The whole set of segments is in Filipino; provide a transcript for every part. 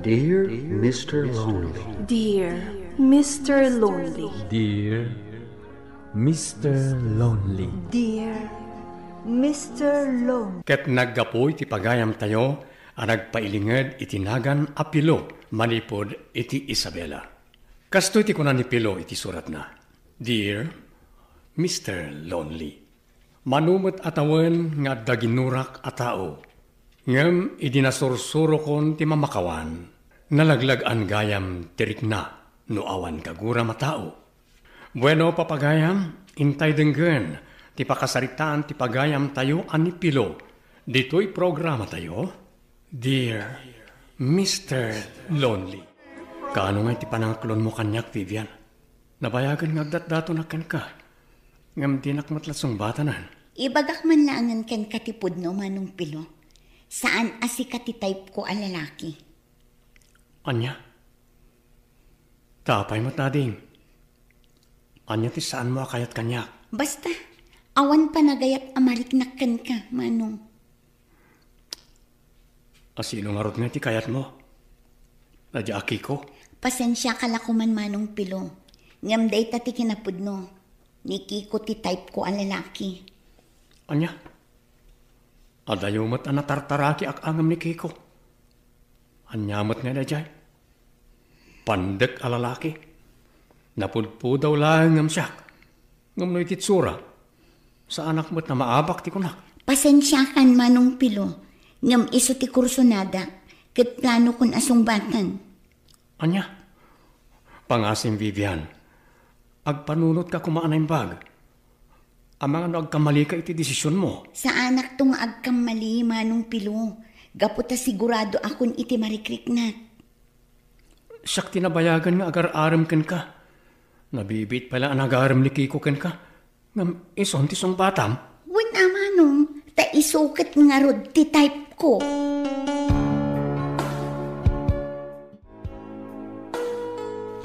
Dear Mr. Lonely. Dear Mr. Lonely. Dear Mr. Lonely. Dear Mr. Lonely. Ket naggapoy ti pagayam tayo, nagpailinged itinagan a Pilo, manipod iti Isabela. Kasto iti kunan ni Pilo iti surat na. Dear Mr. Lonely. Manumot atawan nga daginurak a tao. Ngem idinasursuro kon ti mamakawan, nalaglag an gayam tirik na, no awan kagura matao. Bueno papagayam, intay denggen, ti pakasaritaan ti pagayam tayo ani Pilo. Dito'y programa tayo, Dear Mr. Lonely. Kaano nga ti panangklon mo kanyak, Vivian? Nabayagan nga agdat-dato na kan ka. Ngam di nakmatlasong batanan. Ibagak man laangan kan katipod no manong Pilo. Saan asi kati-type ko ang lalaki? Anya? Tapay matading. Anya ti saan mo akayat kanyak? Basta, awan pa nagayat amariknakan ka, manong. Asino nga rot nga ti kayat mo? Nadya aki ko? Pasensya ka lakuman manong Pilo. Ngam day tati kinapod no. Niki ko ti type ko ang lalaki. Anya? Adayumat ang natartaraki ak angam ni Kiko. Anyamat nga na dyan. Pandek alalaki. Napudpo daw lang ngam siyak. Ngam no ititsura. Sa anak mo't na maabak ti kunak. Pasensya kan manong Pilo. Ngam iso ti kursonada. Ket plano kun asong batan. Anya? Pangasim Vivian. Agpanunot ka kumaan bag. Amang ano agkamali ka iti desisyon mo. Sa anak tong agkamali manong Pilo. Gaputa sigurado akon iti marikrik na. Siyak tinabayagan nga agar-aram ken ka. Nabibit pala ang agar-aram ni Kiko ken ka. Ngam ison tisong batam. Wala manong. Ta isukat nga rod ti type ko.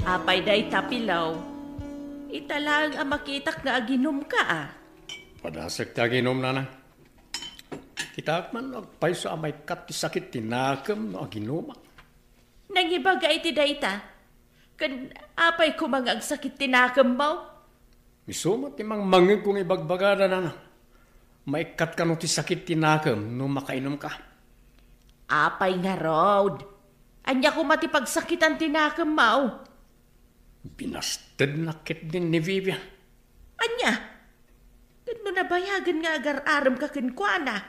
Apay day tapilaw. Italang ang makitak nga aginom ka ah. Padasag ti aginom na na. Kita man agpay sa amay kat ti sakit tinakam no aginom. Nangibaga iti dayta. Kan apay ko mga agsakit tinakam mo? Misumat ti mang mangig kong ibagbagada na na. Maikat ka no ti sakit tinakam no makainom ka. Apay nga road. Anya ko matipagsakit ang tinakam mo. Binasted na kit din ni Vivian. Anya? Kano nabayagan nga agar-aram ka kinkwana?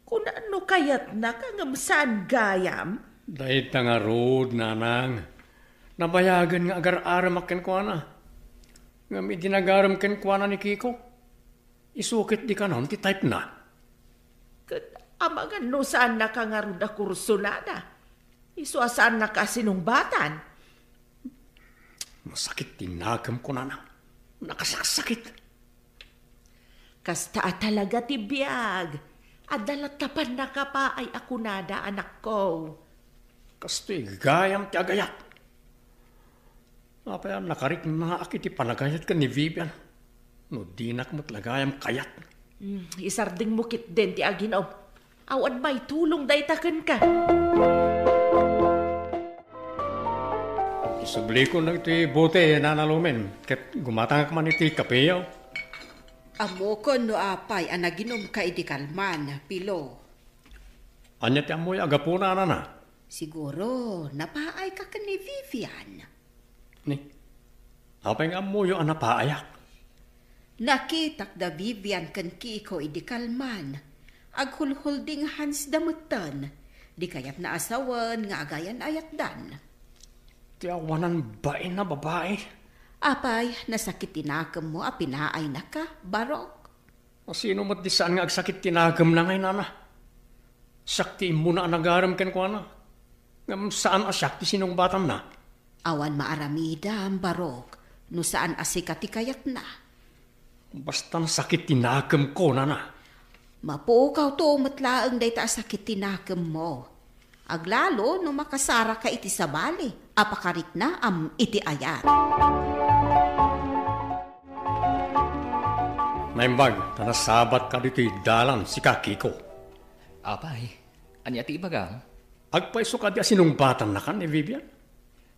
Kung ano kayat na kangamsaan gayam? Dahil nga road, nanang. Nabayagan nga agar-aram akin ko na. Nga may dinagaram ken ko na ni Kiko. Isukit di ka nun, ti type na. Amang ano saan na ka nga rin na kurso na na? Isuasaan na ka sinumbatan? Masakit tinagam ko na. Nakasakit. Kasta talaga ti biyag. Adalatapan na ka pa ay ako nada anak ko. Kasto'y gayam ti agayat. Apaya nakarik na akit ti panagayat ka ni Vivian. No dinak mo't lagayam kayat. Isarding mukit din ti aginom. Awan may tulong daytakan ka. Isubli ko na iti bote nanalumen. Ket gumatang ka man iti kapeyaw. Amo ko no apay ang naginom ka iti kalman, Pilo. Anya ti amoy agapuna na. Siguro, napaay ka ni Vivian. Ni, apay nga amoy ang napaayak. Nakitak da Vivian kan Kiko iti kalman. Aghulhulding hans damutan. Di kayat na asawan nga agayan ayat dan. Ti awanan bain na babae. Apay, nasakit tinakam mo, pinaay na ka, barok. Sino mo't di saan nga agsakit tinagam na ngay nana? Sakti mo na anagaram ken ko na. Ngam saan asakti sinong batam na? Awan maaramida ang barok, no saan asikati kayat na. Basta nasakit tinagam ko na. Mapukaw to matlaang day ta sakit tinakam mo. Aglalo no makasara ka iti sabali, apakarit na iti ayat. Naimbag, tanasabat ka dito'y dalan si Kakiko. Apay, anya ti ibagang? Agpaiso ka di sinungbatan na ka ni Vivian?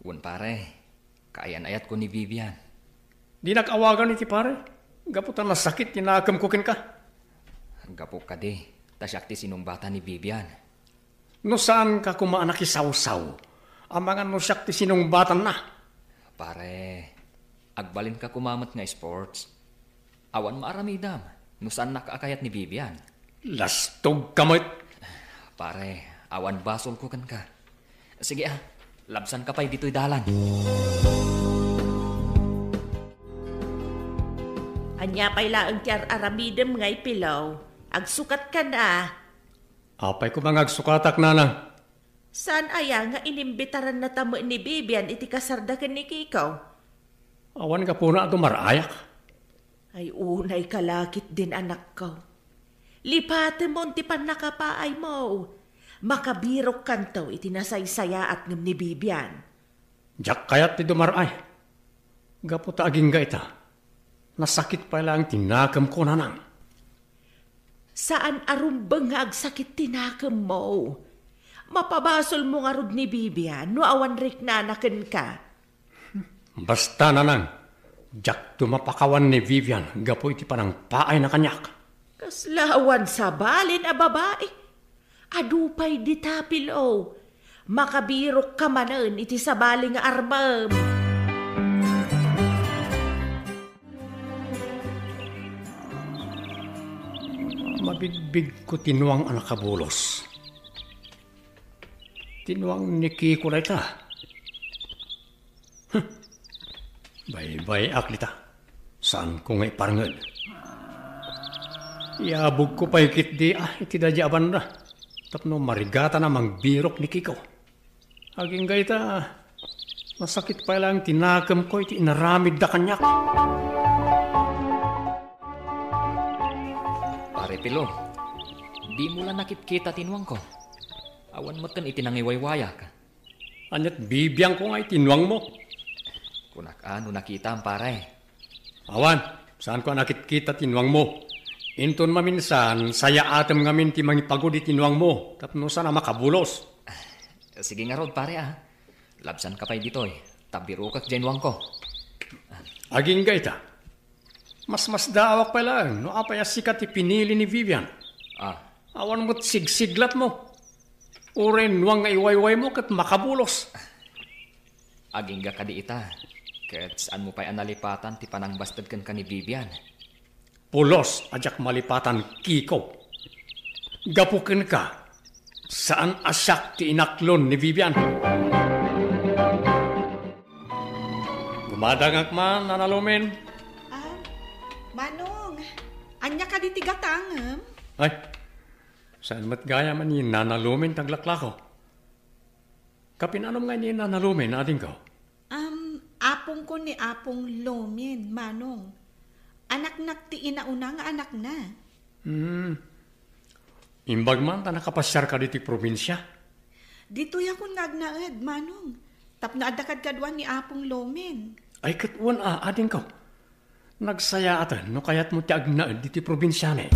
Wan pare, kaayan ayat ko ni Vivian. Di nag-awagan iti pare. Gaputan na sakit, tinakam kukin ka. Gapo ka di, tasyak ti sinumbatan ni Vivian. No saan ka kumaanak isaw-saw? Amangan no siyak ti sinungbatan na. Pare, agbalin ka kumamat nga sports. Awan maaramidam, no saan nakaakayat ni Vivian. Lastog kamot. Pare, awan basol ko kan ka. Sige labsan ka pa'y dito'y dalan. Anya pa'y laang tiyar aramidem ngay pilaw. Agsukat ka na. Apay ko mga agsukatak nanang. Saan aya nga inimbitaran na tamo ni Vivian iti kasardakan ni Kikaw? Awan ka po na ito marayak. Ay unay kalakit din anak ko. Lipate mo ti pan nakapaay mo. Makabirok kantaw iti nasaysaya at ngam ni Vivian. Diyak kayat ti dumaray. Gaputa aging ga ita. Nasakit pa lang tinakam ko nanang. Saan arumbang nga agsakit tinakam mo? Mapabasol mo nga rod ni Vivian no awan rik nanaken ka. Basta nanang. Diyak tumapakawan ni Vivian. Gapo iti panang paay na kanyak. Kaslawan sa balin a babae. Adupay di tapilo. Makabirok ka manan iti sabali nga armam. Mabigbig ko tinuang anak kabulos. Tinuang ni Kiko na ita. Bay-bay aklita. Saan ko ngay parangad? Iabog ko pa ikit di iti dadyaban na. Tapno marigata na mangbirok ni Kiko. Aging gayta, masakit pa lang tinakam ko iti inaramid da kanyak. Pare Pilo, di mo lang nakikita tinuang ko. Awan mo kan itinangiwaywaya ka. Anyat bibiyang ko nga itinuang mo. Kunak ano nakita ang pare. Awan, saan ko nakikita tinuang mo? Inton maminsan, saya atem ngamin ti mangipagod itinuang mo. Tapno sana makabulos. Sige nga rod pare Labsan ka pa'y dito'y. Tabirukak dyan ko. Aging gayta. Mas daawak pa lang. No apay sikat ipinili ni Vivian. Awan mo't sigsiglat mo. Uren nuang nga iwayway mo kat makabulos. Aging ga ka di ita. Kat saan mo pa'y analipatan ti panang bastad kan ka ni Vivian. Pulos ajak malipatan Kiko. Gapukin ka. Saan asyak ti inaklon ni Vivian? Gumadangak man, nanalumin. Manong, anya ka di tigatangam? Ay, saan mat gaya man ni nanalumin taglaklako? Kapinanom nga ni nanalumin, ading ko? Apong ko ni Apong Lomin, Manong. Anak-nak ti inauna nga anak na. Imbag man ta nakapasyar ka diti probinsya? Dito yakon ngagnaed, Manong. Tapno adakad kadwan ni Apong Lomin. Ay katwan ading ko. Nagsaya atan, no kayat mo ti agnaed diti probinsya ne.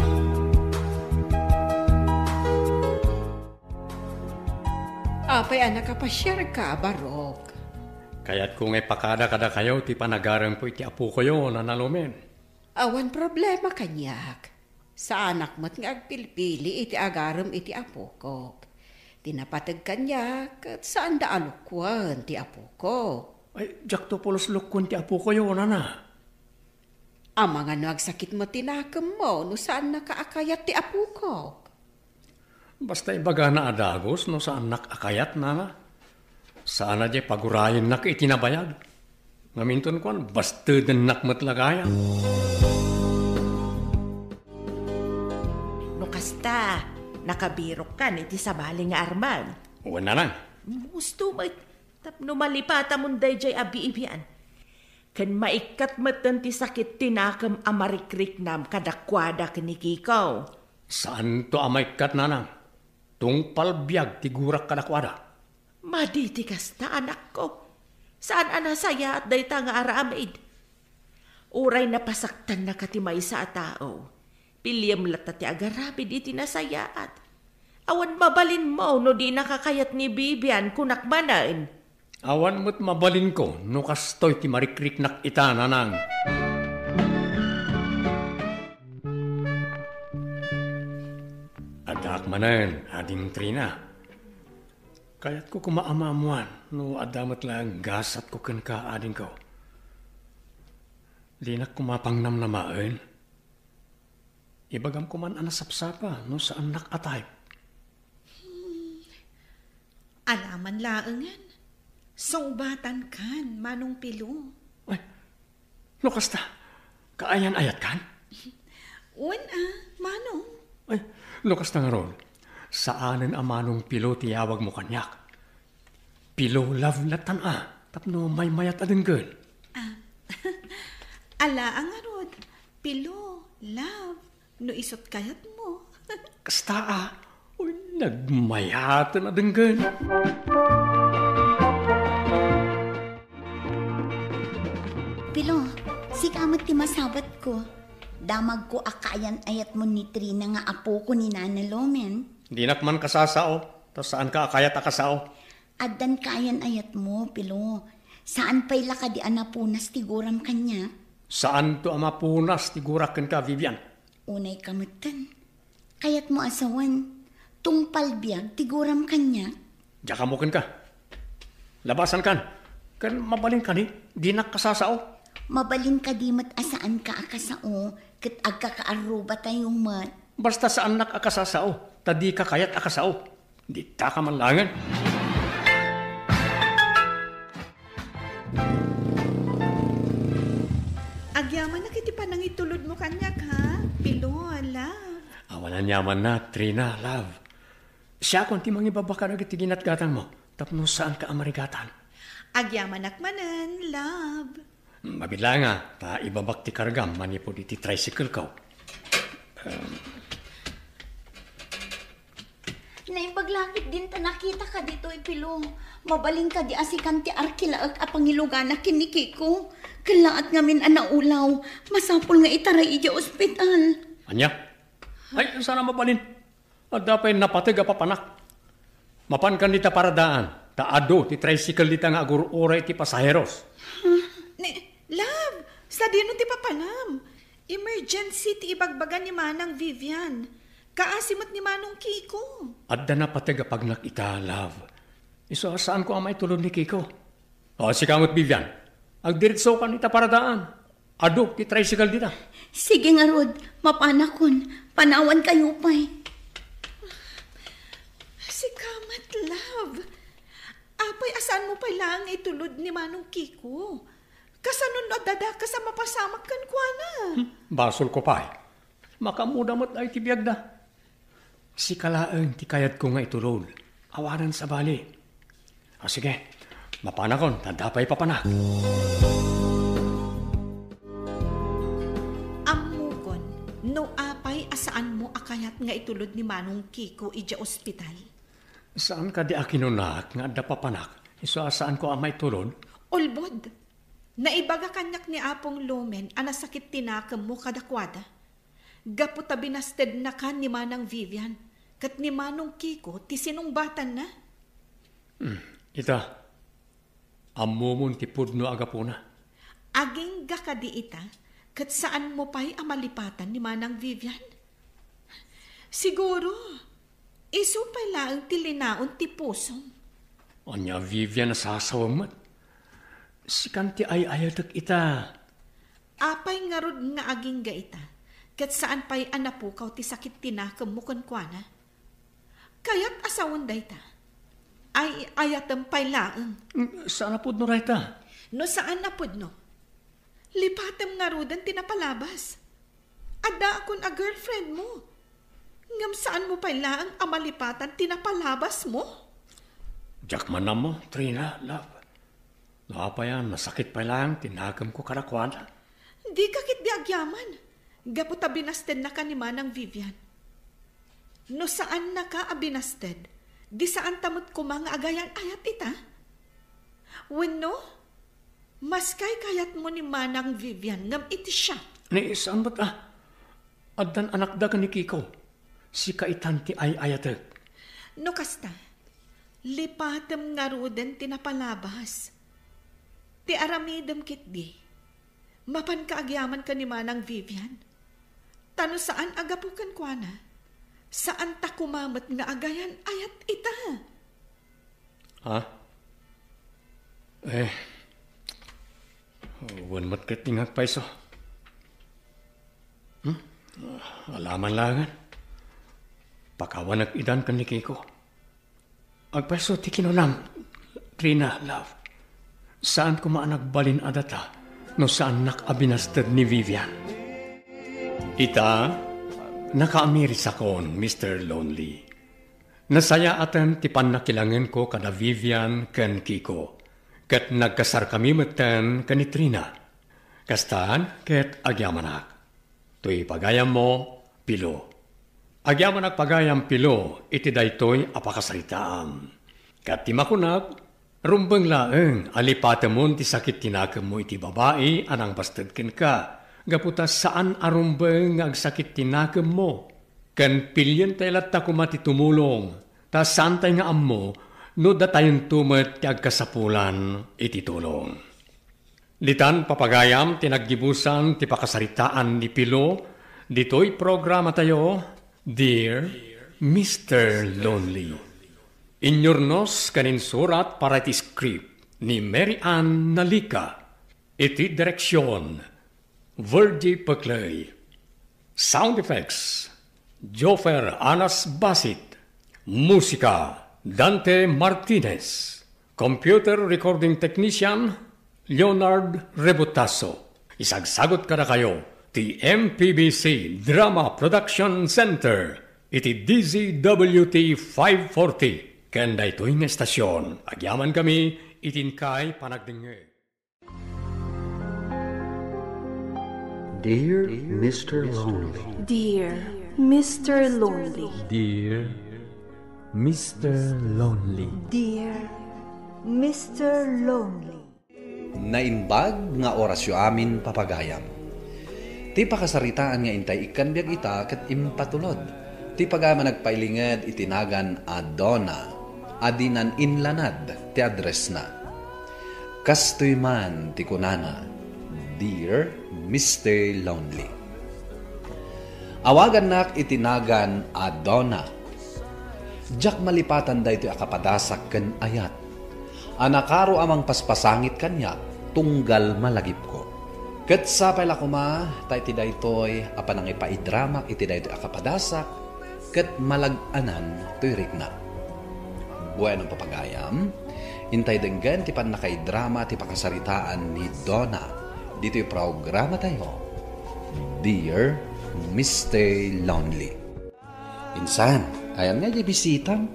Apay anak kapasyar ka, Barok. Kaya't kung pakada-kada kayo, ti panagarang po iti apo kayo, nanalumin. Awan problema kanyak. Sa anak mo't nga agpilpili iti agaram iti apo ko. Tinapatag kanyak at saan da alukwan ti apo ko. Ay, jak to pulos lukwan ti apo kayo, nana. Ang mga nagsakit mo tinakam mo no saan nakaakayat ti apo ko. Basta ibaga na adagos no saan nakakayat, nana. Saan na di pagurayin nak itinabayag. Ngaminton ko, basta din nakmatlagaya. No kasta, nakabirok ka iti sabali nga arman. Uwan na lang. Musto mo, tapno malipata munday jay abi-ibian. Kan maikat matan ti sakit tinakam amarikrik nam kadakwada kinikikaw. Saan to amaikat na lang? Tungpal biyag tigurak kadakwada. Maditi kasta anak ko. Saan anasaya at dayta nga aramid? Uray na pasaktan na katimay sa tao. Pilyam lata ti agarapid iti nasayaat. Awan mabalin mo no di nakakayat ni Vivian kunakbanain. Awan mo't mabalin ko, no kastoy ti marikrik nak ita nanang. Adak manan, ading Trina. Kayat ko kumaamamuan, no adamat lang gasat ko ken ka ading ko. Di na kumapangnam na maen. Ibagam ko man anasapsapa, no saan nakatay. Alaman laangan. Songbatan kan, Manong Pilo. Ay, no kasta, kaayan ayat kan? Manong. Ay, lukas na nga ron. Saanen amanong Pilo tiyawag mo kanyak? Pilo love latan tapno may mayat adenggen. Ala ang arod, Pilo, love, no isot kayat mo. Kasta uy, nagmayatan adenggen. Pilo, si kamat ti masabat ko. Damag ko akayan ayat mo ni Trina nga apo ko ni Nana Lomen. Di nakman kasasao, tas saan ka akayat akasao? Addan kayan ayat mo, Pilo. Saan pa'y laka di anapunas tiguram kanya? Saan to amapunas tiguraken ka, Vivian? Unay kamutan. Kayat mo asawan. Tungpal biyag tiguram kanya. Diya kamukin ka. Labasan kan. Kan mabalin ka ni, di nakasasao. Mabalin ka di mat asaan ka akasao, kat agkakaaruba tayong mat. Basta saan nakakasasao, tadi ka kayat akasao. Di ta ka manlangan. Agyaman na kiti pa nang itulod mo kanyak ha, Pilo, love. Awalan yaman na, Trina, love. Siya kung ti mangibabaka na gitiginat gatang mo, tapno saan ka amarigatan. Agyaman nakmanan, love. Mabila nga, ta ibabak ti kargam, manipod iti tricycle ko. Naibaglakit din ta nakita ka dito, Pilo. Mabaling ka di asikan ti arkilaak apangilugan na kiniki ko. Kalaat ngamin anaulaw, masapol nga itaray ija ospital. Anya? Ay, sana mabalin. At dapat napatag papanak. Mapan kan dita paradaan. Taado, ti tricycle dita nga agur-uray ti pasaheros. Love, sa dino ti papanam. Emergency ti ibagbagan ni Manang Vivian. Kaasimat ni Manong Kiko. At da napatag pag nakita, love. Iso, saan ko ang maitulog ni Kiko? O, si kamot Vivian. Agdiritso ka nita paradaan. Ado, ti tricycle dita. Sige nga, Rod. Mapanakon. Panawan kayo pa'y. Si kamat, love. Apay, asan mo pa lang itulod ni Manong Kiko? Kasanon na dada ka sa mapasamak kan kwa na. Basol ko pa. Makamuda mo't ay tibiyag da. Si kalaang ti kayat ko nga itulol. Awanan sa bali. O sige, mapanakon, tandapay papanak. Amukon, no apay asaan mo akayat nga itulod ni Manong Kiko ija ospital? Saan ka di akinunak nga da papanak? Iso saan ko amay tulod? Ulbod. Naibaga kanyak ni Apong Lomen anasakit tinakam mo kadakwada. Gaputa binasted na kan ni Manang Vivian kat ni Manong Kiko ti sinungbatan na. Ita, amumon ti pudno agapuna. Aging gakadi ita kat saan mo pa'y amalipatan ni Manang Vivian? Siguro, iso pa'y laang tilinaon ti pusong. Anya Vivian nasasawamat. Si kanti ay ayadak ita. Apay nga rod nga aging ga ita, kat saan pa'y anapukaw ti sakit tinakam mo kankwana. Kaya't asawan da ita, ay ayatam pa'y laang. Saan na pudno rayta? No saan na pudno? Lipatam nga rodan tinapalabas. Ada akon a girlfriend mo. Ngam saan mo pa'y laang amalipatan tinapalabas mo? Jack man na mo, Trina, love. Napayan, nasakit pa lang, tinagam ko karakwada. Di kakit di agyaman. Gaputa binasted na ka ni Manang Vivian. No saan na ka abinasted? Di saan tamot ko mga agayan ayat ita? Wenno, mas kay kayat mo ni Manang Vivian ngam iti siya. Ni saan ba't Adan anak da ka ni Kiko. Si kaitanti ay ayatek. No kasta, lipatem nga ruden tinapalabas. Ti aramidem kitdi, mapan kaagyaman ka ni Manang Vivian. Tano saan agapukan kwa na? Saan ta kumamat nga agayan ayat ita? Ha? Wan mat katingag paiso. Alaman langan. Pakawan idan kan ni Kiko. Agpaiso ti kinunam, Trina, love. Saan ko maanagbalin adata no saan nakabinastad ni Vivian? Ita, nakaamiris akon, Mr. Lonely. Nasaya atan ti pannakilangan ko kada Vivian ken Kiko. Ket nagkasar kami meten ken ni Trina. Kastaan ket agyamanak. Tuy pagayam mo, Pilo. Agyamanak pagayam Pilo, iti daytoy apakasaritaan. Kat ti makunag, rumbeng laeng alipatemon ti sakit tinakem mo iti babae anang bastad ken ka. Gaputa saan arumbeng agsakit tinakem mo. Ken pilyen tayo latta kumati tumulong. Ta saan tayo nga ammo, no datayon tumet ti agkasapulan iti tulong. Litan papagayam tinaggibusan ti pakasaritaan ni Pilo, dito'y programa tayo, Dear Mr. Lonely. Inyornos kanin surat para iti script ni Mary Ann Nalika. Iti direksyon, Verdi Peclay. Sound effects, Jofer Anas Basit. Musika, Dante Martinez. Computer recording technician, Leonard Rebutaso. Isagsagot kada kayo, ti MPBC Drama Production Center. Iti DZWT 540. Kanda ito'y nga estasyon. Agyaman kami, itinkay panagdingeg. Dear Mr. Lonely. Dear Mr. Lonely. Dear Mr. Lonely. Dear Mr. Lonely. Naimbag nga orasyo amin papagayam. Ti pakasaritaan nga intay ikan biag ita ket impatulod. Ti pagama nagpailinged itinagan Adona, adinan inlanad ti address na. Kastoy man ti kunana, Dear Mr. Lonely. Awagan nak itinagan Adona. Jak malipatan da ito akapadasak ken ayat. Anakaro amang paspasangit kanya, tunggal malagip ko. Ket sa pala kuma, tayo ti daytoy apanang ipaidramak iti daytoy akapadasak, ket malaganan to'y rigna. Buwan ng papagayam, intay denggan ti pan nakaidrama ti pakasaritaan ni Donna. Dito'y programa tayo, Dear Mr. Lonely. Insan, ayan nga di bisitang.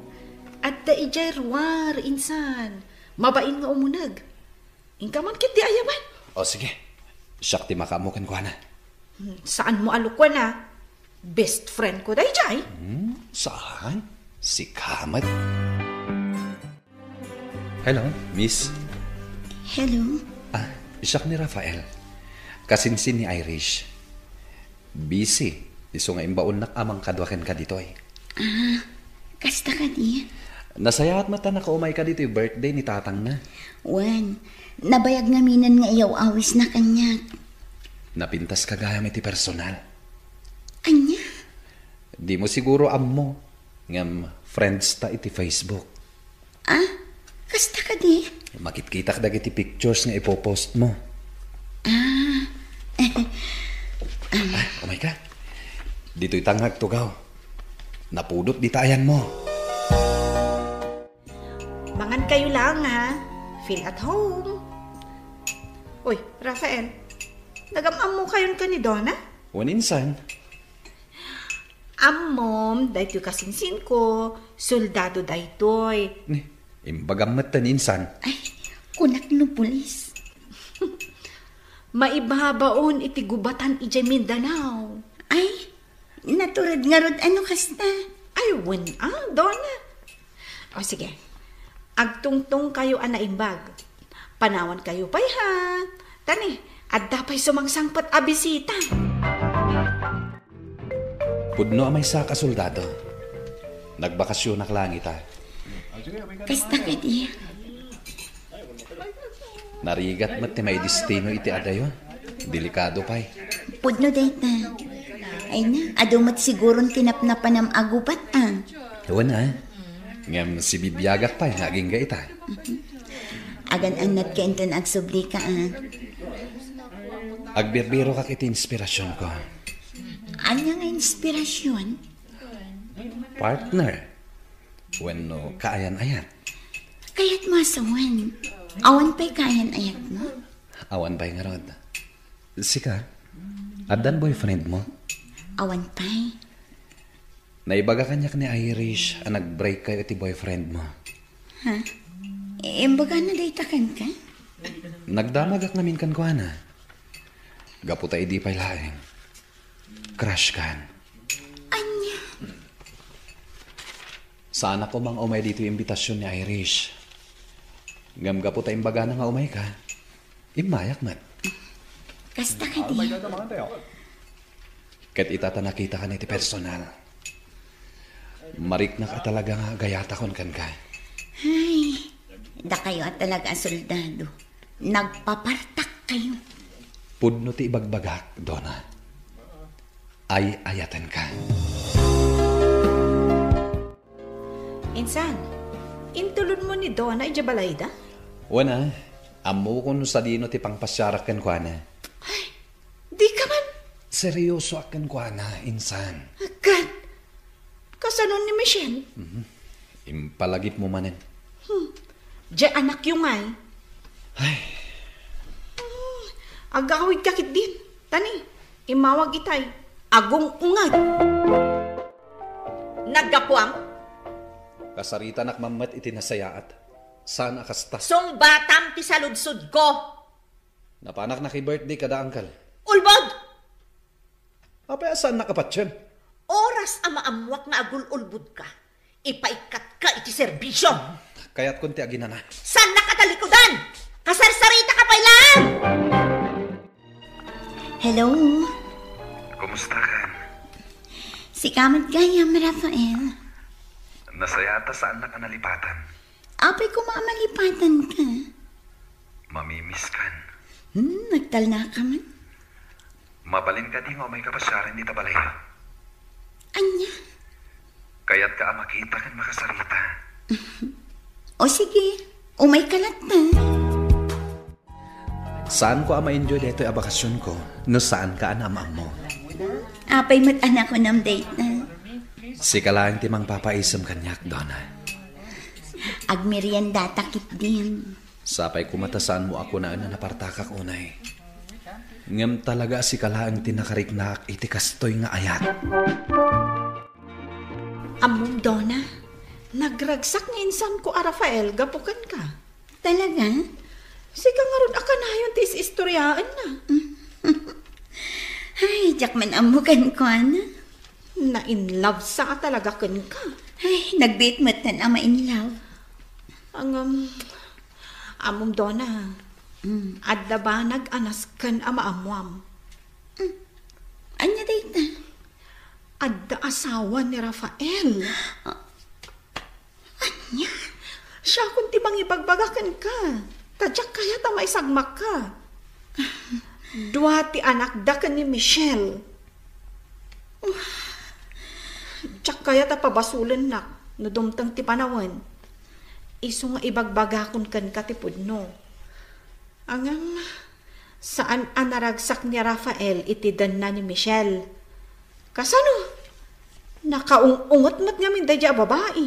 At da ijay ruwar, insan. Mabain nga umunag. Ingka man kit di ayaman. O sige, siyak ti makamukan ko na. Saan mo alukwan na? Best friend ko da ijay. Saan? Si Kamat. Hello, miss. Hello? Siyak ni Rafael. Kasinsin ni Irish. Busy. Iso nga imbaon nak amang kadwaken ka dito eh. Kasta ka di? Nasayahat mata na kaumay ka dito yung birthday ni tatang na. Wan, nabayag nga minan nga iyaw awis na kanya. Napintas ka gaya may ti personal. Anya? Di mo siguro ammo. Ngam friends ta iti Facebook. Kasta ka di? Makit-kita ka dagiti pictures nga ipopost mo. Umay ka. Dito'y tanghag tugaw. Napudot di tayan mo. Mangan kayo lang ha. Feel at home. Uy, Rafael. Nagamam mo kayon ka ni Donna? Waninsan. Ammom, dahito kasinsin ko. Soldado daytoy. Imbagamat taninsan. Ay, kunak no pulis. Maibabaon iti gubatan ijay Mindanao. Ay, naturad nga rod ano kasta? Ay, Donna. O sige, agtungtong kayo anaimbag. Panawan kayo pa'y ha. Tani, at dapay sumangsangpat abisita. Pudno amay sa kasoldado. Nagbakasyon na langit Kasta ka di. Narigat mat ti may destino iti adayon. Delikado pa'y. Pudno day ta. Ay na, adumat siguron tinapnapan ng agupat Ewan na. Ngam si bibiyagak pa'y naging gaita. Agan anat ka inton agsubli ka Agbirbiro kak iti inspirasyon ko. Anya nga inspirasyon? Partner. Wenno kaayan-ayan. Kaya't masawan. Awan pa'y kayan ayat mo? Awan pa'y nga rod. Sika, adan boyfriend mo? Awan pa'y. Naibaga kanyak ni Irish ang nag-break kayo iti boyfriend mo. Ha? Imbaga na daytakan ka? Nagdamagak namin kan ko na. Gaputa idi pa'y laeng. Crush kan. Anya? Sana ko mang umay dito yung imbitasyon ni Irish. Ngam gaputa imbaga na nga umay ka. Imayak mat. Kasta ka di. Kat itata nakita ka na iti personal. Marik na ka talaga nga gayata kon kan ka. Ay, da kayo at talaga soldado. Nagpapartak kayo. Pudno ti ibagbagak, Donna. Ay ayatan ka. Insan, intulon mo ni Donna ijabalayda? Wana, amo kung sa dino ti pangpasyarak kan kwa na. Ay, di ka man. Seryoso akan kwa na, insan. Agad. Kasanon ni Michelle? Impalagip mo manen. Diya anak yung ay. Ay. Agawid kakit din. Tani, imawag itay. Agong ungad. Naggapuang? Kasarita nakmamat iti nasayaat. Saan akastas? Song batam ti saludsud ko. Napanak na kay birthday kada angkal. Ulbod! Apay saan nakapatsyan? Oras ang maamwak na agul-ulbud ka. Ipaikat ka iti serbisyo. Kaya't kunti agina na. Saan nakatalikodan? Kasarsarita ka pa lang! Hello? Kumusta ka? Si Kamat Gayam, Rafael. Nasayata saan na ka nalipatan? Apay ko mamalipatan ka. Mamimiss kan. Nagtal na ka man. Mabalin ka di nga may kapasyaran di tabalayo. Anya? Kaya't ka makita kan makasarita. O sige, umay kalat na. Saan ko ma-enjoy dito yung bakasyon ko? No saan ka anamang mo? Apay mat anak ko ng date na. Sika lang timang papaisam kanyak, Donna. Agmerienda takit din. Sapay kumatasaan mo ako na napartakak unay. Ngam talaga si kalaang tinakariknak iti kastoy nga ayat. Among Donna, nagragsak ni insan ko Rafael, gapukan ka. Talaga? Sika nga ron akanayon tis istoryaan na. Ay, jakman amukan ko na. Na in love sa ka talaga kan ka. Ay, nagbit matan ama in love. Ang among Donna, adda ba nag-anas kan ama amwam? Anya data? Adda asawa ni Rafael. Anya? Siya kung tibang ibagbagakan ka. Tadyak kaya ta maisagmak ka. Dua ti anak da ka ni Michelle. Tsak kaya ta pabasulan nak. Nadumtang ti panawan. Iso nga ibagbagakon kan katipod no. Angam, saan anaragsak ni Rafael itidan na ni Michelle? Kasano? Nakaungot mat nga min dadya babae.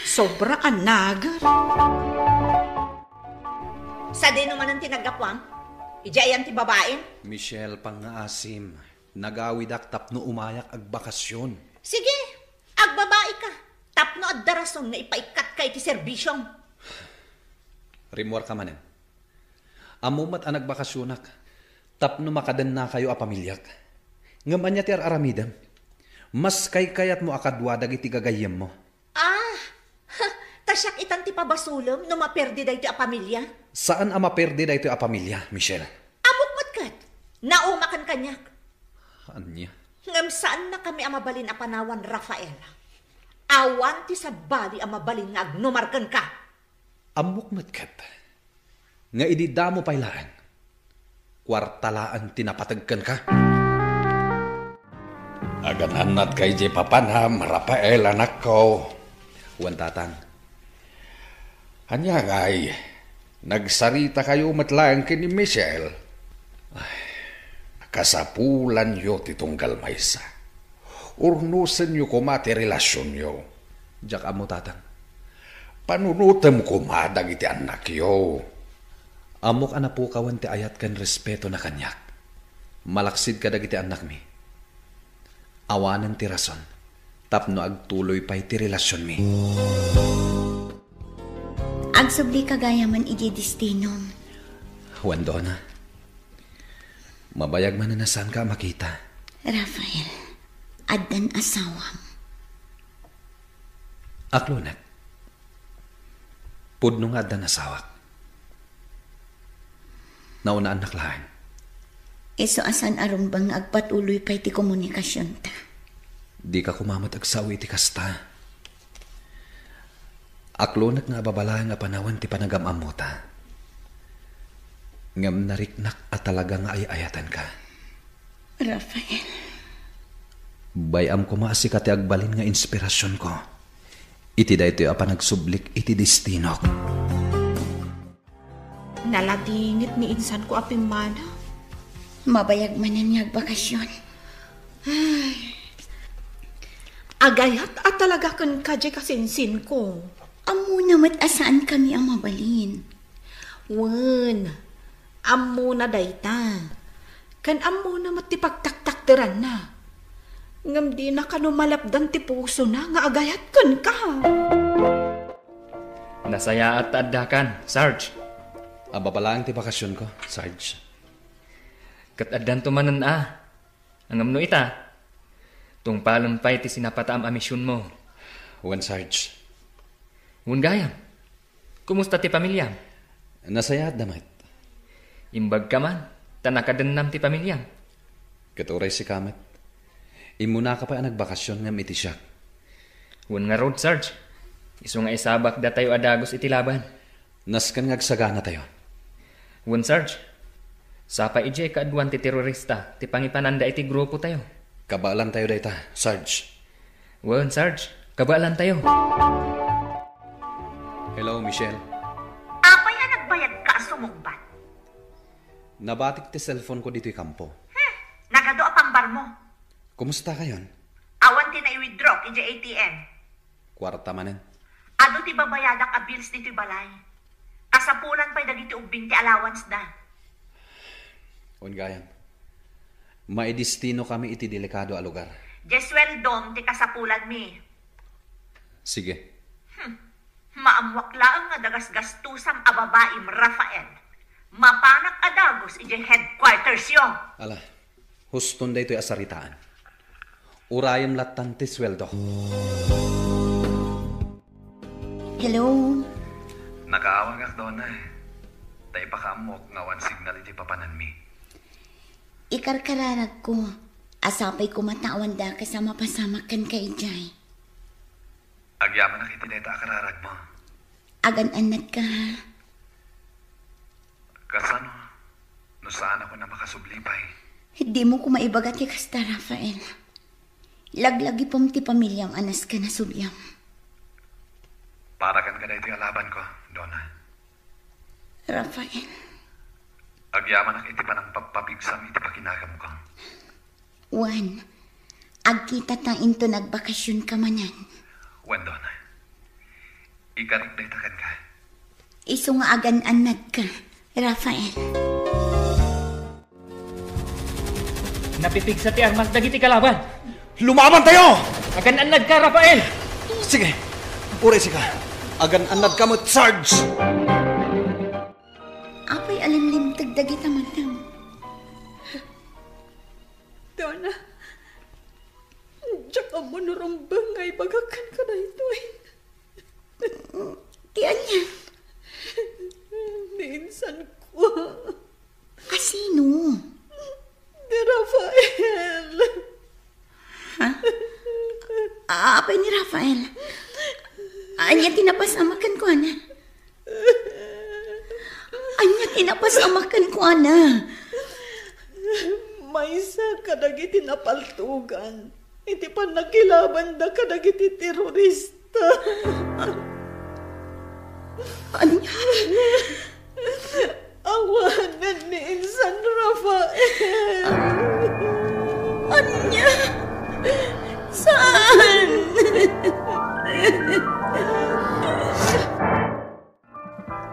Sobra anagar. Sa din naman ang tinagapwang? Ijayan ti babaen? Michelle pang-aasim. Nagawidak tapno umayak ag bakasyon. Sige, agbabae ka. Tapno at darason na ipaikat ka iti serbisyong. Rimwar ka manen. Amumat ang nagbakasyonak. Tapno makadan na kayo a pamilyak. Ngaman niya ti aramidam. Mas kayat mo akadwadag iti gagayem mo. Tasyak itan ti pabasulom no maperdi da iti a pamilya? Saan ang maperde da ito a pamilya, Michelle? Amok matkat. Naumakan kanyak. Anya? Ngam saan na kami amabalin a panawan, Rafael? Awan ti sa bali ang mabalin nga agnumarkan ka. Amok matkat. Nga ididamo pailaan. Kwartalaan tinapatagkan ka. Agan anat kay J. Papanham, Rafael, anak ko. Huwan tatang. Hanya ngay, nagsarita kayo matlaang kini Michelle. Ay, kasapulan yo titunggal maysa. Urnusan nyo kumati relasyon nyo. Jak amo tatang. Panunutam kumadag iti anak yo. Amok anapukawan ti ayat kan respeto na kanyak. Malaksid kadag iti anak mi. Awanan ti rason. Tapno agtuloy pa iti relasyon mi. Agsubli kagayaman iti destinom. Wandona. Mabayag man na saan ka makita. Rafael, addan asawam. Aklonat. Pudno nga addan asawak. Nauna anak lahan. Iso asan aron bang agpatuloy pa iti komunikasyon ta? Di ka kumamat agsawi iti kasta. Aklonat nga babala nga panawan ti panagam mo ta. Ngam nariknak at talaga nga ayatan ka. Rafael. Bayam ko maasi ka ti agbalin nga inspirasyon ko. Iti da ito apa nagsublik iti destinok. Naladingit ni insan ko aping mana. Mabayag manan nga agbakasyon. Ay. Agayat at talaga kan kadya kasinsin ko. Amo namat asaan kami ang mabalin. Wen, amo na dayta. Kan amo namat ti pagtaktakteran na. Ngam di na kanumalapdan ti puso na nga agayat kan ka. Nasaya at addakan, Sarge. Ababalaan ti bakasyon ko, Sarge. Kat addan tumanan Ang amno ita. Tung palon pa iti sinapataam amisyon mo. Wan, Sarge. Wan gayam. Kumusta ti pamilyam? Nasaya at damit. Imbag ka man. Tanakadannam ti pamilyam. Katuray si Kamet. Imuna ka pa nagbakasyon ngam iti siyak. Wan nga road, Sarge. Iso nga isabak da tayo adagos iti laban. Naskan ngagsagana tayo. Wan, Sarge. Sapa ije kaadwan ti terorista. Ti pangipananda iti grupo tayo. Kabaalan tayo dayta, Sarge. Wan, Sarge. Kabaalan tayo. Hello, Michelle. Apay na nagbayad ka sumugbat. Nabatik ti cellphone ko dito'y kampo. Nagado apang bar mo. Kumusta kayon? Awan ti na i-withdraw iti ATM. Kwarta manen. Ado ti babayadak a bills dito'y balay. Kasapulan pa'y dagiti ubing ti allowance da. Ungayam. Maidistino kami iti delikado a lugar. Jesweldom ti kasapulan mi. Sige. Maamwak laang nga dagas-gastusam a babaim Rafael. Mapanak adagos iti headquarters yo. Ala, huston da ito'y asaritaan. Urayam latan ti sweldo. Hello? Nakaawag ak doon Tay pakaamok nga one signal iti papanan mi. Ikarkararag ko. Asapay ko matawan da kasama pasamak kan kay Jay. Agyaman na kiti deta akararag mo. Agan-anat ka ha. Kasano? No saan ako na makasublipay? Hindi mo ko maibagat ti kasta, Rafael. Laglagi pom ti pamilyam anas ka na subyam. Para kan ka na ito yung laban ko, Donna. Rafael. Agyaman na kiti pa ng papapigsam iti pakinagam ko. Juan, agkita ta into nagbakasyon ka manan. Juan, Donna. Ikarik na itakan ka. Iso nga agan-anad ka, Rafael. Napipigsa ti armas dagiti kalaban. Lumaban tayo! Agan-anad ka, Rafael! Sige, uray ka. Agan-anad ka mo, Sarge! Apay alimlimtag dagita man lang. Donna, diyak ang manurambang ay bagakan ka na ito eh. Tiyan niya. Minsan ko. Kasino? Di Rafael. Ha? Apay ni Rafael. tinapasamakan ko, ana. Anya tinapasamakan ko, ana. Maysa kadagiti napaltugan. Iti pa nakilaban da kadagiti terorista. Anya? Awanan ni Insan Rafael. Anya? Saan?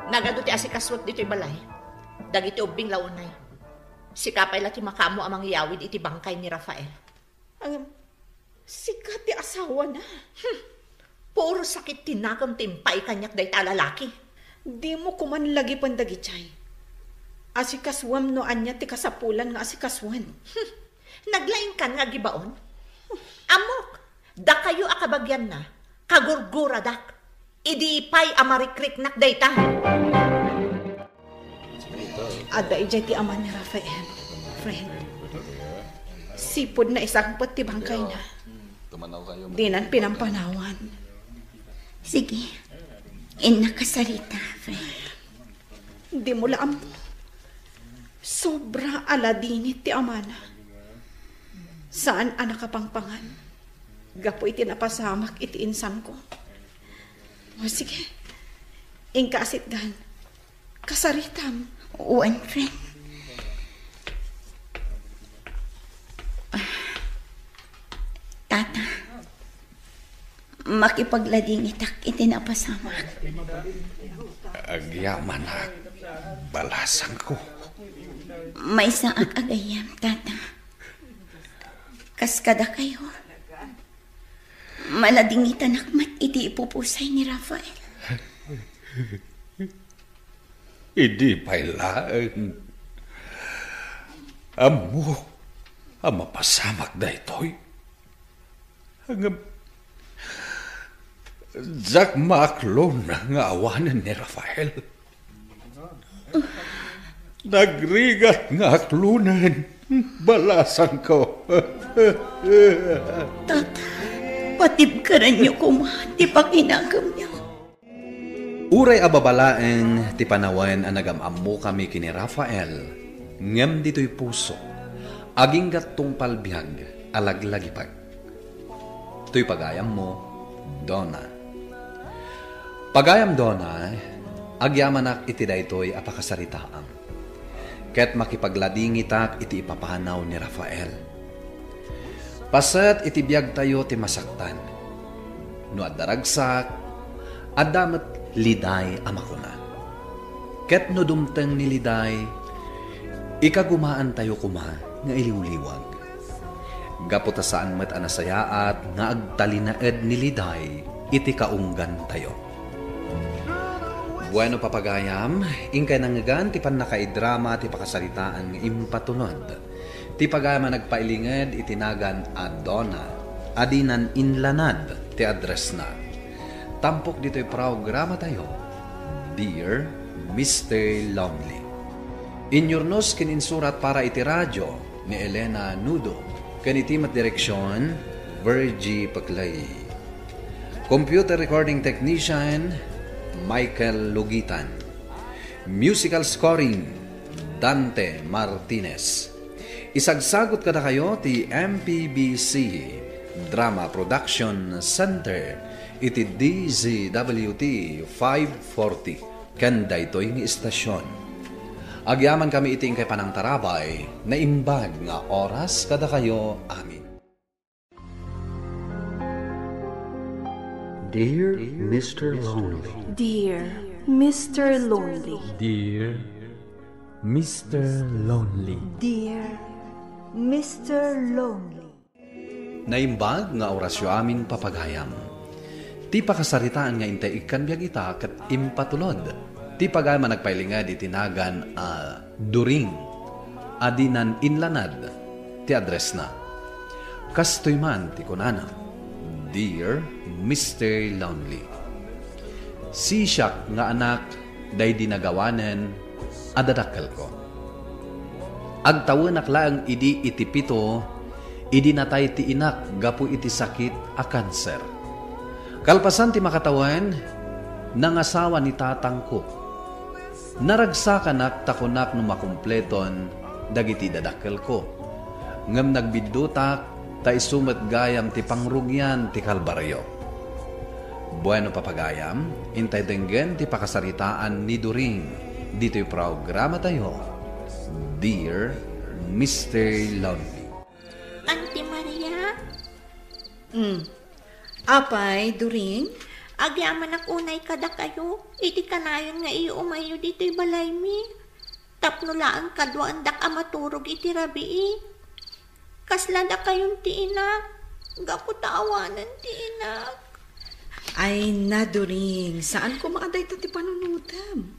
Nagado ti asikaswat dito'y balay. Dagiti ubing launay. Sikapay lati makamo amang iyawid iti bangkay ni Rafael. Sikat ti asawa na. Puro sakit tinakam timpay kanyak day talalaki. Di mo kuman lagi pandagichay. Asikaswam no anya ti kasapulan nga asikaswan. Naglaing kan nga gibaon. Amok, da kayo akabagyan na. Kagurgura dak. Idi ipay amarikrik nak dayta. Ada ijay ti ama ni Rafael. Friend. Sipod na isangpot ti bangkay na. Di nan pinampanawan. Sige. Nakasarita, friend. Di mo laam. Sobra aladinit ti ama na. Saan anak kapangpangan? Gapo iti napasamak iti insan ko. O sige. Ingkaasit gan. Kasaritam. Uwan, friend. Tata. Makipaglading itak iti napasamak. Agyaman na. Balasan ko. May saak agayam, tata. Kaskada kayo. Maladingitan akmat iti ipupusay ni Rafael. Hindi pailaan. Amo, ang mapasamak na ito'y. Hanggang Jack Maklon nga awanan ni Rafael. Nagrigat nga aklunan. Balasan ko. Tata, patibkaran niyo kumati pakinagam niyo. Uray ababalaeng ti panawen ang nagamammo kami kini Rafael, ngem dito'y puso, aging gatong palbihag, alaglagipag. To'y pagayam mo, Donna. Pagayam Donna, agyamanak iti daytoy apakasaritaam. Ket makipagladingitak iti ipapanaw ni Rafael. Pasat iti biyag tayo ti masaktan. No addaragsak, adamet Liday amakuna. Ket no dumteng ni Liday, ikagumaan tayo kuma nga iliwliwag. Gaputa saan met anasayaat nga agtalinaed ni Liday, iti kaunggan tayo. Bueno papagayam, ingkay nangagan ti panakaidrama ti pakasaritaan nga impatunod. Ti pagayam nagpailinged itinagan a Donna, adinan inlanad ti address na. Tampok dito'y programa tayo, Dear Mr. Lonely. Inyornos kininsurat para iti radyo ni Elena Nudo, kanitimat direksyon, Virgie Paclay. Computer recording technician, Michael Lugitan. Musical scoring, Dante Martinez. Isagsagot kada kayo ti MPBC Drama Production Center, iti DZWT 540 kanda ito'y ng istasyon. Agyaman kami iting kay Panang Tarabay na imbag nga oras kada kayo amin. Dear Mr. Lonely. Dear Mr. Lonely. Dear Mr. Lonely. Dear Mr. Lonely. Naimbag nga orasyo amin papagayam. Ti pakasaritaan nga intay ikan biyag ita kat impatulod. Ti pagayam nagpailingad itinagan a during adinan inlanad ti address na. Kastoy man ti kunana, Dear Mr. Lonely. Sisak nga anak day dinagawanen adadakkel ko. Agtawenak laang idi itipito, idi natay ti inak gapu iti sakit a kanser. Kalpasan ti makatawan, nangasawa ni tatang ko. Naragsakan takunak no makumpleton dagiti dadakkel ko. Ngem nagbidutak ta isumet gayam ti pangrugyan ti Kalbaryo. Bueno papagayam, intay denggen ti pakasaritaan ni During. Dito'y programa tayo, Dear Mr. Lonely. Auntie Maria? Apay, During? Agyaman unay kada kayo. Iti kanayon nga iumayo dito'y balay mi. Tapno laan kadwa andak amaturog iti rabii. Kaslada kayong ti inak. Gaputawanan ti inak. Ay na, During. Saan ko maaday ta ti panunutam?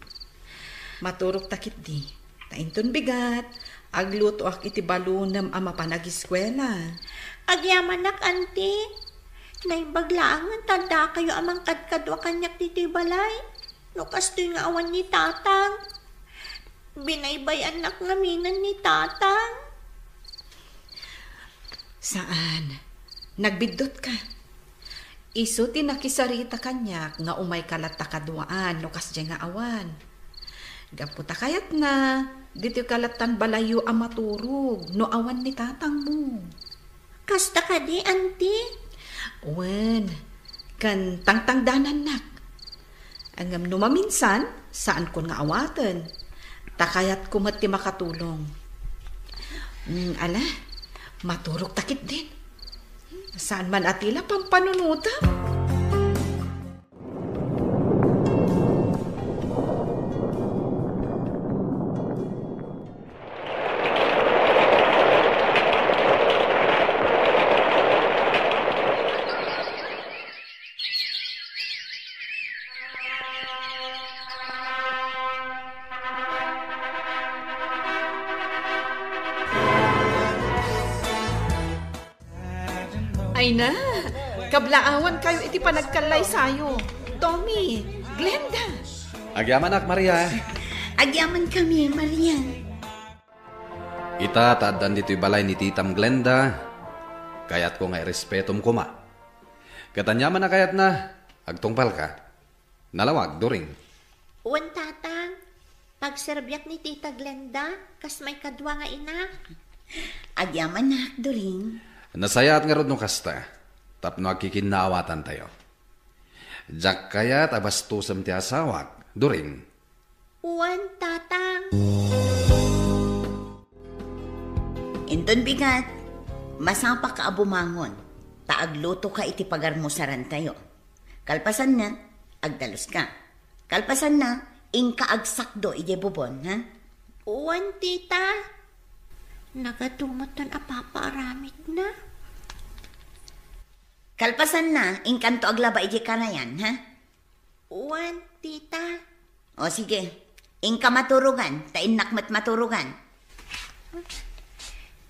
Maturog takit di. Tainton bigat. Agluto ak iti balunam ama panag-eskwela. Agyaman auntie. Naimbaglaangan tanda kayo amang kadkadwa kanyak dito'y balay. No kastoy nga awan ni tatang. Binaybay anak ngaminan ni tatang. Saan? Nagbidot ka? Iso tinakisarita kanyak nga umay kalat takadwaan no kasya nga awan. Gaputa kayat na, dito kalatan balayo ang maturog no awan ni tatang mo. Kasta ka di, auntie? Wen, kan tangtangdanan nak. Angam numaminsan, saan ko nga awatan. Takayat ko mati makatulong. Ala, maturog takit din. Saan man atila pang panunuta? Ay na, kablaawan kayo iti panagkalay sayo. Tommy, Glenda. Agyaman ak, Maria. Agyaman kami, Maria. Ita taadan dito'y balay ni Titam Glenda. Kayat ko nga irespetom kuma. Katanyaman na kayat na, agtungpal ka. Nalawag, During. Uwan tatang, pagserbyak ni Tita Glenda, kas may kadwa nga inak. Agyaman na, During. Nasayaat nga rod no kasta, tapno agkikinnaawatan tayo. Jack kayat abastusam ti asawak, During. Uwan, tatang. Inton bigat, masapa ka abumangon, taagluto ka iti pagarmusaran tayo. Kalpasan na, agdalos ka. Kalpasan na, ingka agsakdo iti bubon, ha? Uwan, tita. Nagadumatan apapaaramid na. Kalpasan na, ingkanto aglaba iti kanayan, ha? Uwan, tita. O sige, ingka maturugan, tainnak maturugan.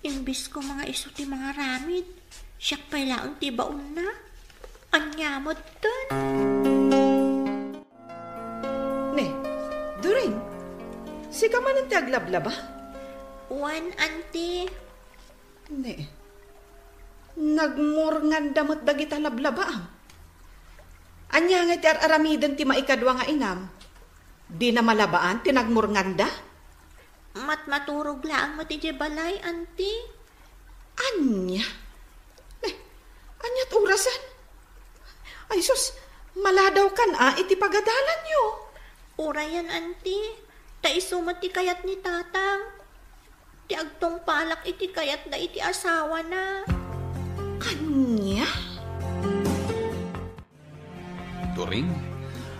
Imbis ko mga iso ti mga ramid, siyak pailaang ti baon na. Anyamot dun. Ne, During, sika man ang ti aglablaba? Uwan, auntie. Ne, nagmurngan damot dagita lablaba. Anya nga ti aramidan ti maikadwa nga inam. Di na malabaan ti nagmurngan da? Maturog laang mo ti balay, auntie. Anya? Ne, anyat urasan? Ay sus, maladaw kan iti pagadalan nyo. Urayan, auntie. Taisumat ti kayat ni tatang. Ti agtong palak iti kayat na iti asawa na. Kanya? During,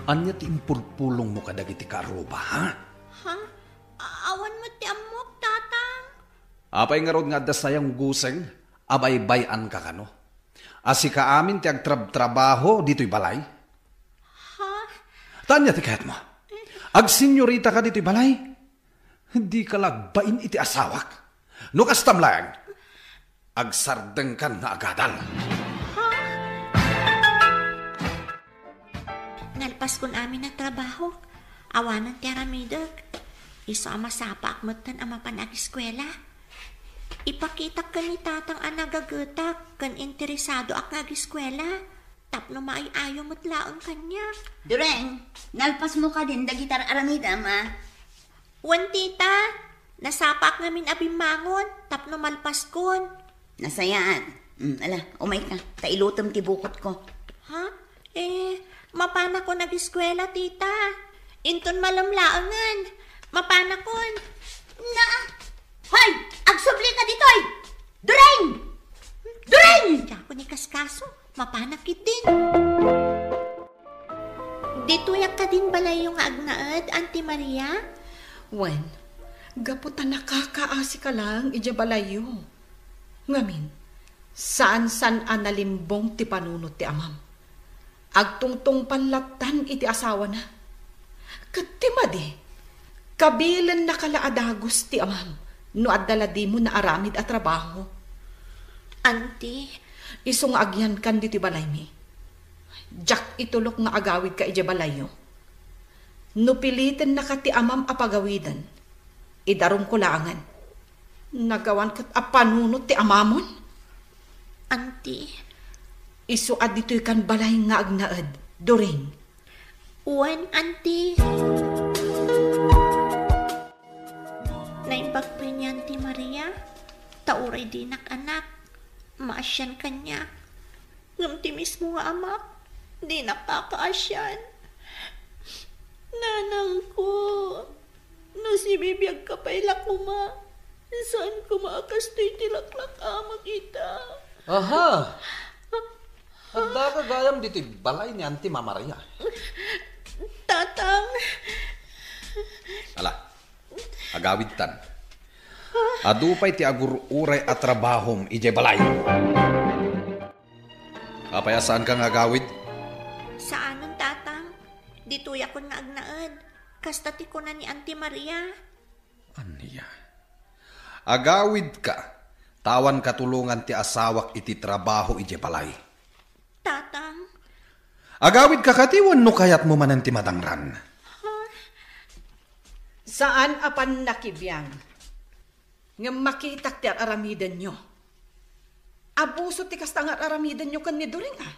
anya ti impulpulong mo kadag iti karuba, ha? Ha? Awan mo ti amok, tatang. Apay nga rod nga da sayang guseng, abay-bayan ka kano. Asi ka amin ti agtrabaho dito'y balay. Ha? Tanya ti kayat mo. Agsenyorita ka dito'y balay. Hindi ka lagbain iti asawak. No kastam lang, agsardeng kan na agadal. Nalpas kun amin na trabaho. Awanan ti aramidog. Iso amasapak matan ama panag-eskwela. Ipakita ka ni tatang anagagutak kan interesado ak nag-eskwela. Tapno maay-ayo matlaang kanya. Dureng, Nalpas mo ka din, dagitar aramida, ma. Wan tita, nasapak ngamin abimangon, tapno malpas kon. Nasayaan. Ala, umay ka. Tailutom ti bukot ko. Ha? Mapana ko nag-eskwela, tita. Inton malamlaangan. Mapana kon. Na! Hoy! Agsubli ka ditoy! Dureng! Dureng! Diyan ko ni kaskaso, mapanakit din. Dituyak ka din balay yung agnaad, Auntie Maria? Wen, gaputa nakakaasi ka lang, ija balayo. Ngamin, saan-san analimbong ti panunot ti amam. Agtungtong panlatan iti asawa na. Katimadi, kabilan na kalaadagos ti amam, no adala di mo na aramid at trabaho. Auntie, isong agyan kan di ti balay mi. Jack itulok nga agawid ka ija balayo. No pilitin na ka ti amam apagawidan, idarom ko laangan. Nagawan kat apanunot ti amamon. Auntie, isuad dito'y kan balay nga agnaad, Doreng. Uwan, Auntie. Naimbag pa niya, Auntie Maria. Tauray dinak anak. Maasyan kanya. Ngamti mismo nga amak. Di nakakaasyan. Nanang ko. No si bibiyag ka pa'y lakuma. Saan ko maakastoy tilaklak amak ita? Aha! Handa ka gayam dito'y balay ni Auntie Maria. Tatang. Ala, agawid tan. Adupay ti agur-uray at trabahom ije balay. Kapaya saan ka nga agawid? Saanon, tatang? Dituya ko nga agnaad. Kastati ko na ni Auntie Maria. Aniya. Agawid ka. Tawan katulungan ti asawak iti trabaho ije balay. Tatang. Agawid ka katiwan no kayat mo manan ti madangran. Saan apan nakibiyang? Nga makitak ti aramidan nyo. Abuso ti kastangat aramidan nyo kan ni During ah.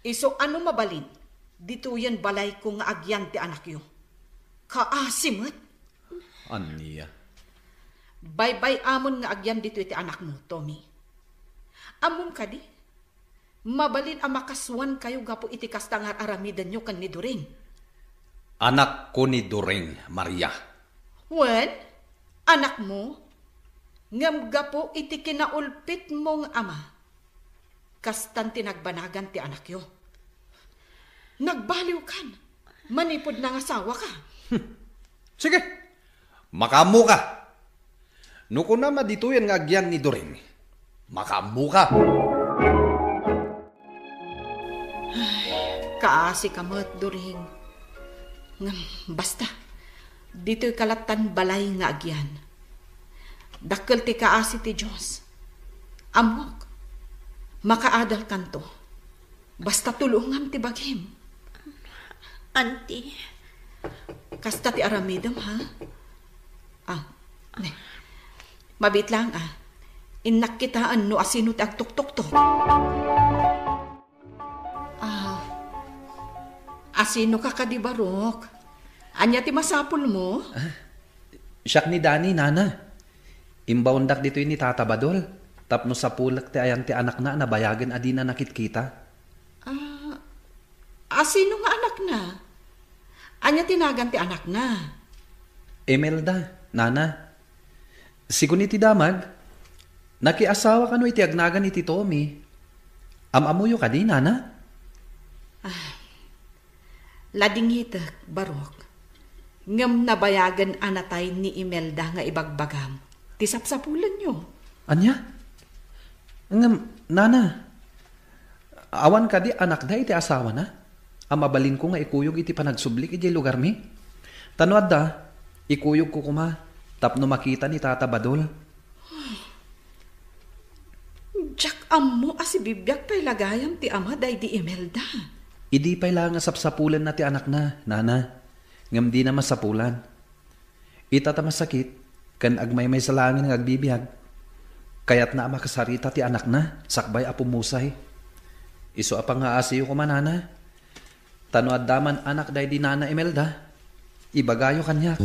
Iso ano mabalin? Dito yan balay ko nga agyan ti anak yo. Kaasimot. Aniya. Bye-bye amon nga agyan dito iti anak mo, Tommy. Amon ka di? Mabalin ang makaswan kayo gapo iti kastangat aramidan nyo kan ni During. Anak ko ni During, Maria. Wen, anak mo, ngam gapo iti kinaulpit mong ama. Kastan tinagbanagan ti anak yo. Nagbaliw kan, manipod ng asawa ka. Sige, makamu ka. Nuko na madituyan nga agyan ni During. Makamu ka. Kaasi ka mo't, During. Basta, dito'y kalatan balay nga agyan. Dakkel ti kaasi ti Diyos. Amok, makaadal kanto. Basta tulungan ti baghim. Auntie. Kasta ti aramidam, ha? Ne. Mabit lang, Inak kitaan no asino ti agtuktok-tok. Asino ka kadibarok? Anya ti masapul mo? Siyak ni Dani, nana. Imbaundak dito ni Tata Badol. Tapno sa pulak ti ayan ti anak na nabayagan adi na nakitkita. Asino nga anak na? Anya tinagan ti anak na? Emelda, nana. Sigun iti damag. Nakiasawa ka no iti agnagan iti Tommy. Amamuyo ka di, nana? Lading hitak, barok. Ngam nabayagan anatay ni Imelda nga ibagbagam. Tisapsapulan nyo. Anya? Ngam, nana. Awan ka di anak da iti asawa na? Amabalin ko nga ikuyog iti panagsublik iti lugar mi. Tanoad da, ikuyog ko kuma. Tapno makita ni Tata Badol. Jack amo asibibyak pa'y lagayam ti ama day di Imelda. Idi pa'y lang sapsapulan na ti anak na, nana. Ngam di na masapulan. Itata masakit, kan agmay may salangin ng agbibiyag. Kaya't na makasarita ti anak na, sakbay apumusay. Iso apang aasiyo ko manana. Tano addaman anak day di Nana Imelda. Ibagayo kanya.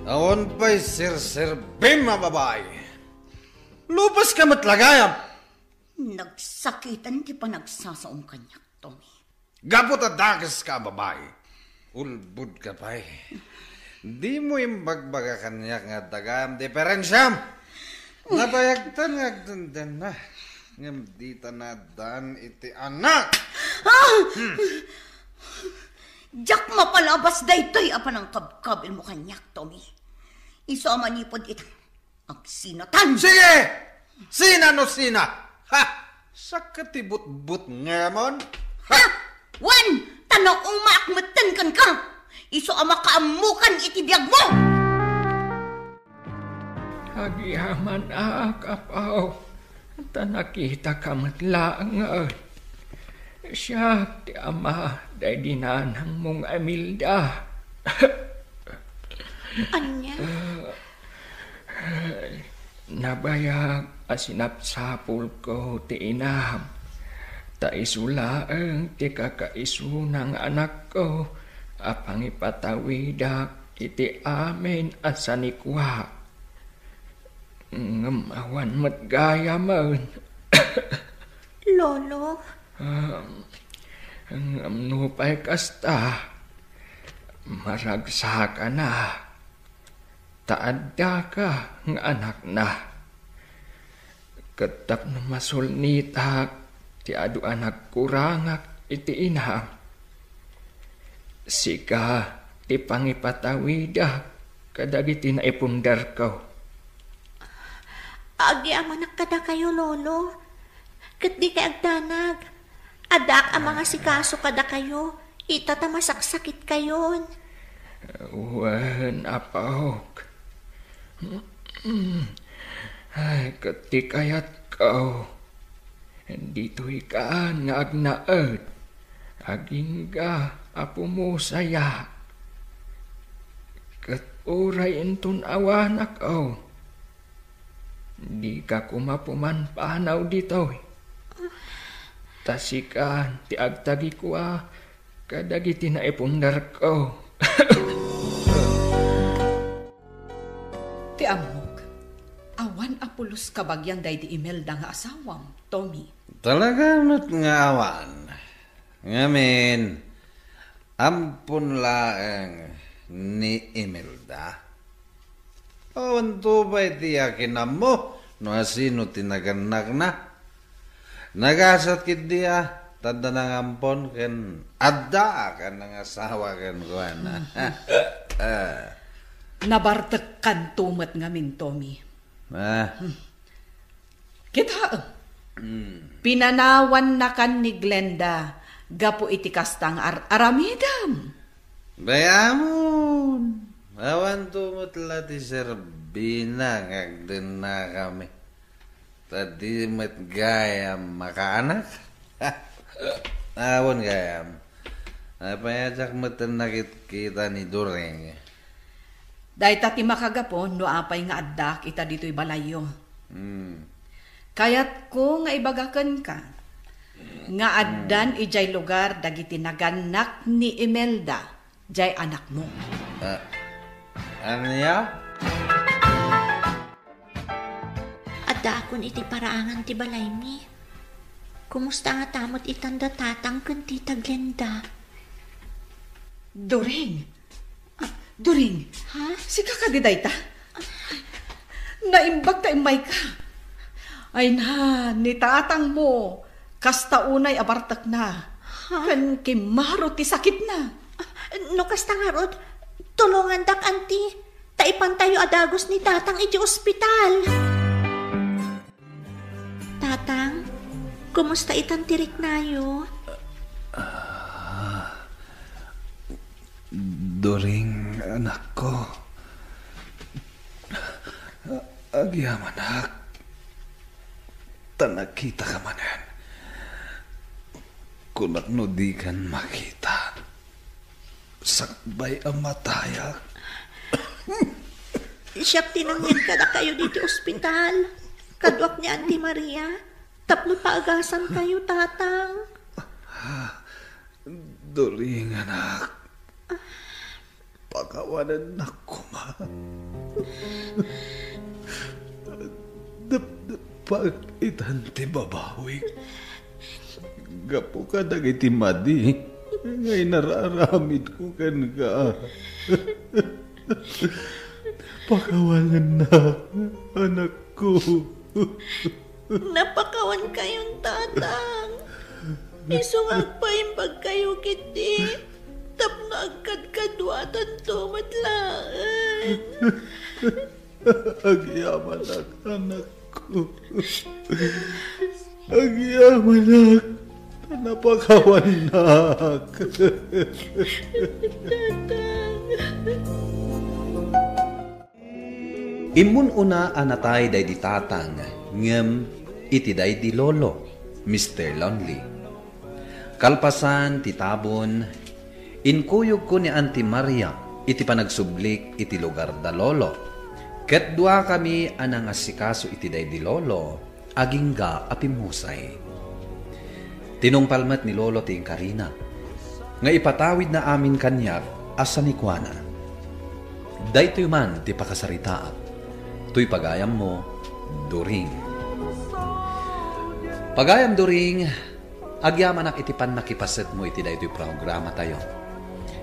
Awan pa'y sir-sirbim, babae. Lupas ka matlagayam. Nagsakitan ti pa nagsasaong kanyak, Tommy. Gapot adagas ka, babae. Ulbud ka pa'y. Di mo yung bagbaga kanyak nga dagam diferensyam. Nabayagtan nga agdandan na. Ngam di tanadan iti anak. Jak mapalabas daytoy apan ang kabkabil mo kanyak, Tommy. Iso manipod ita. Ang sinatan. Sige! Sina no sina? Ha! Sakatibut-but nga mon? Ha! Wan! Tanaw umaakmatan kan ka! Iso amakaamukan itibiyag mo! Agyaman akapaw. Tanakita ka matlaang. Siya ti ama day dinanang mong Imelda. Anya? Nabayag asinapsapul ko ti inam. Ta isulaang ti kakaisu ng anak ko. Apang ipatawidak iti amin asanikwa. Ngamawan matgaya man. Lolo? Nupay kasta. Maragsa ka na. Taadda ka ng anak na. Katap na masulnita ti adu anak kurangak iti inam. Sika ti pangipatawidak kadagiti na ipundar ko. Agyaman kada kayo, Lolo. Kat di kay agdanag. Adak ang mga sikaso kada kayo. Itata masaksakit kayon. Wan apahok. Ay, kati kayat ko. Dito'y kaan nga agnaad. Aging ka apo mo saya. Kat uray intun awan ako. Di ka kumapuman panaw dito'y. Tasikan ti agtagi ko kadagiti na ipundar ko. Ti amok, awan apulos kabagyang day di Imelda nga asawam, Tommy. Talaga not nga awan. Ngamin, ampun laeng ni Imelda. Awan to ba iti yakinam mo no asino tinaganak na? Nagasat kit diya, tanda ng ampon ken adda ka ng asawa ken kuan. Nabartek kan tumet ngamin, Tommy. Kita, pinanawan na kan ni Glenda, gapo iti kastang aramidam. Bayamon, awan tumot la ti Serbina ngagden na kami. Tadi met gayam makaanak. Awan gayam. Apayajak meten nakit kita ni Dureng. Dahil tati makagapon, no apay nga addak, ita dito'y balayo. Kaya't ko nga ibagakan ka, nga addan ijay lugar dagiti naganak ni Imelda, jay anak mo. Ano ya? Adda akon iti paraangan ti balay mi. Kumusta nga tamot itanda tatang kun tita Glenda? During. During, ha? Sika ka di dayta? Naimbag ta imay ka. Ay na, ni tatang mo, kasta unay abartak na. Ha? Kan kimaro ti sakit na. No kasta nga rod, tulungan dak anti. Taipan tayo adagos ni tatang iti ospital. Tatang, kumusta itan tirik nayo? During anak ko. Agyaman anak. Tanakita ka manan. Kunak no di kan makita. Sakbay ang mataya. Siya tinangyan ka na kayo dito ospital. Kadwak ni Auntie Maria. Tapno paagasan kayo, tatang. During, anak. Pakawanan na ko, ma. Pag-itan ti babawi. Gapo ka dagiti madi. Ngay nararamid ko kan ka. Pakawanan na, anak ko. Napakawan kayong tatang. Isungag pa imbag kayo kiti. Tapno agkad-kadwatan tumatlaan. Agyaman anak ko. Agyaman napakawanak. Imun una anatay day di tatang, ngem iti day di lolo, Mr. Lonely. Kalpasan ti tabon, inkuyog ko ni Auntie Maria, iti panagsublik iti lugar da lolo. Ket dua kami anang asikaso iti day di lolo, agingga apimusay. Tinungpalmat ni lolo ti Karina, nga ipatawid na amin kanyak asa ni Kuana. Daytoy man ti pakasaritaat, tuy pagayam mo, during. Pagayam during, agyaman ak itipan nakipaset mo iti daytoy programa tayo.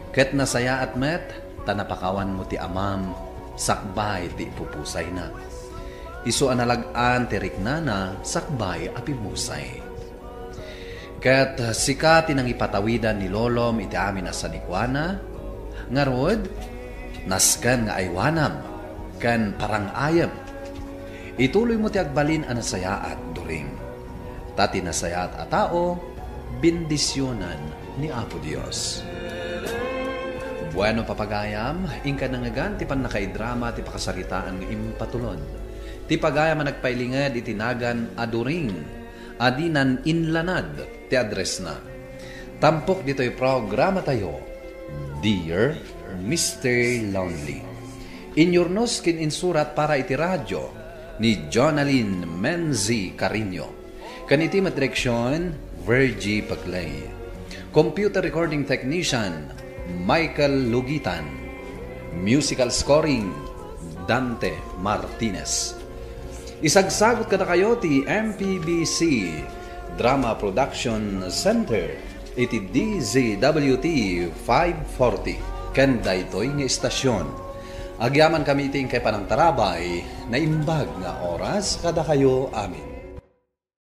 Ket nasaya at met, tanapakawan mo ti amam, sakbay ti ipupusay na. Isu analagaan ti riknana, sakbay apimusay. Ket sika tinang ipatawidan ni lolom iti amin asa ni Kuana, ngarod, naskan nga aywanam, kan parang ayam. Ituloy mo ti agbalin anasayaat during. Tati nasayaat a tao, bindisyonan ni Apo Dios. Bueno papagayam, ingka nangagan ti pan nakaidrama ti pakasaritaan ng impatulon. Ti pagayam nagpailingad itinagan aduring, adinan inlanad ti address na. Tampok dito'y programa tayo, Dear Mr. Lonely. Inyornos kin insurat para iti radyo ni Jonaline Menzi Carino. Kaniti matreksyon, Virgie Paclay. Computer recording technician, Michael Lugitan. Musical scoring, Dante Martinez. Isagsagot kada kayo ti MPBC Drama Production Center iti DZWT 540 ken daytoy nga istasyon. Agyaman kami iting kay panang tarabay na imbag nga oras kada kayo amin.